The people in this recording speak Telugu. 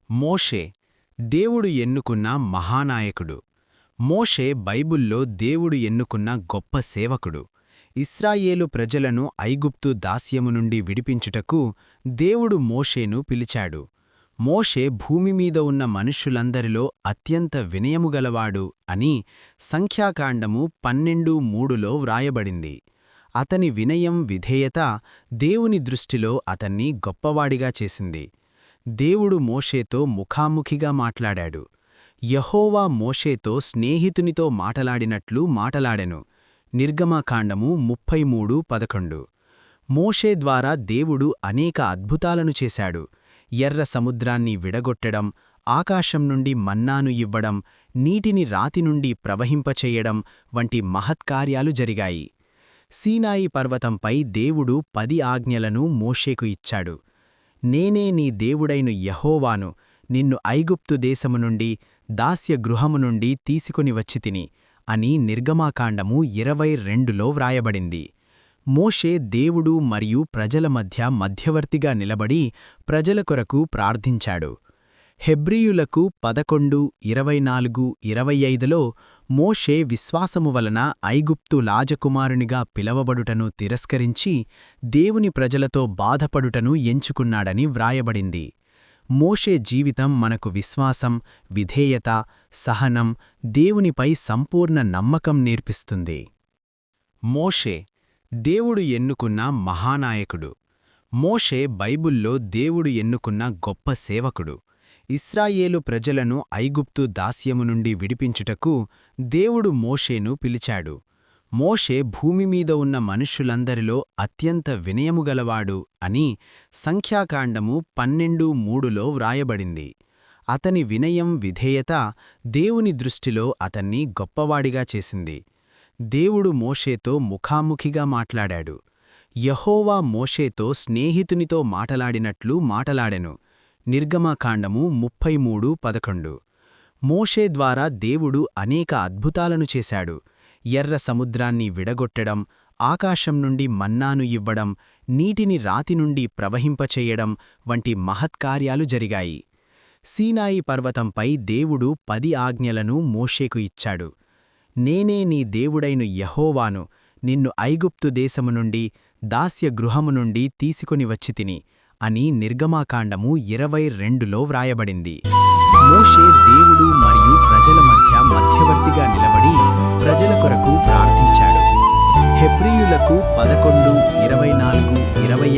మోషే దేవుడు ఎన్నుకున్న మహానాయకుడు. మోషే బైబుల్లో దేవుడు ఎన్నుకున్న గొప్ప సేవకుడు. ఇశ్రాయేలు ప్రజలను ఐగుప్తు దాస్యము నుండి విడిపించుటకు దేవుడు మోషేను పిలిచాడు. మోషే భూమిమీద ఉన్న మనుష్యులందరిలో అత్యంత వినయముగలవాడు అని సంఖ్యాకాండము 12:3లో వ్రాయబడింది. అతని వినయం, విధేయత దేవుని దృష్టిలో అతన్ని గొప్పవాడిగా చేసింది. దేవుడు మోషేతో ముఖాముఖిగా మాట్లాడాడు. యెహోవా మోషేతో స్నేహితునితో మాటలాడినట్లు మాటలాడెను. నిర్గమకాండము 33:11. మోషే ద్వారా దేవుడు అనేక అద్భుతాలను చేశాడు. ఎర్ర సముద్రాన్ని విడగొట్టడం, ఆకాశం నుండి మన్నాను ఇవ్వడం, నీటిని రాతి నుండి ప్రవహింపచేయడం వంటి మహత్కార్యాలు జరిగాయి. సీనాయి పర్వతంపై దేవుడు 10 ఆజ్ఞలను మోషేకు ఇచ్చాడు. నేనే నీ దేవుడైన యెహోవాను, నిన్ను ఐగుప్తు దేశము నుండి, దాస్య గృహము నుండి తీసుకొని వచ్చితిని అని నిర్గమకాండము 22లో వ్రాయబడింది. మోషే దేవుడు మరియు ప్రజల మధ్యవర్తిగా నిలబడి ప్రజల కొరకు ప్రార్థించాడు. హెబ్రీయులకు 11:24-25లో మోషే విశ్వాసము వలన ఐగుప్తు రాజకుమారునిగా పిలవబడుటను తిరస్కరించి దేవుని ప్రజలతో బాధపడుటను ఎంచుకున్నాడని వ్రాయబడింది. మోషే జీవితం మనకు విశ్వాసం, విధేయత, సహనం, దేవునిపై సంపూర్ణ నమ్మకం నేర్పిస్తుంది. మోషే దేవుడు ఎన్నుకున్న మహానాయకుడు. మోషే బైబుల్లో దేవుడు ఎన్నుకున్న గొప్ప సేవకుడు. ఇశ్రాయేలు ప్రజలను ఐగుప్తు దాస్యము నుండి విడిపించుటకు దేవుడు మోషేను పిలిచాడు. మోషే భూమిమీద ఉన్న మనుష్యులందరిలో అత్యంత వినయముగలవాడు అని సంఖ్యాకాండము 12:3లో వ్రాయబడింది. అతని వినయం, విధేయత దేవుని దృష్టిలో అతన్ని గొప్పవాడిగా చేసింది. దేవుడు మోషేతో ముఖాముఖిగా మాట్లాడాడు. యెహోవా మోషేతో స్నేహితునితో మాటలాడినట్లు మాటలాడెను. నిర్గమకాండము 33:11. మోషే ద్వారా దేవుడు అనేక అద్భుతాలను చేశాడు. ఎర్ర సముద్రాన్ని విడగొట్టడం, ఆకాశం నుండి మన్నాను ఇవ్వడం, నీటిని రాతి నుండి ప్రవహింపచేయడం వంటి మహత్కార్యాలు జరిగాయి. సీనాయి పర్వతంపై దేవుడు 10 ఆజ్ఞలను మోషేకు ఇచ్చాడు. నేనే నీ దేవుడైన యెహోవాను, నిన్ను ఐగుప్తు దేశము నుండి, దాస్య గృహము నుండి తీసుకొని వచ్చితిని అని నిర్గమకాండము 22లో వ్రాయబడింది. మోషే దేవుడు మరియు ప్రజల మధ్యవర్తిగా నిలబడి ప్రజల కొరకు ప్రార్థించాడు. హెబ్రీయులకు 11:24-25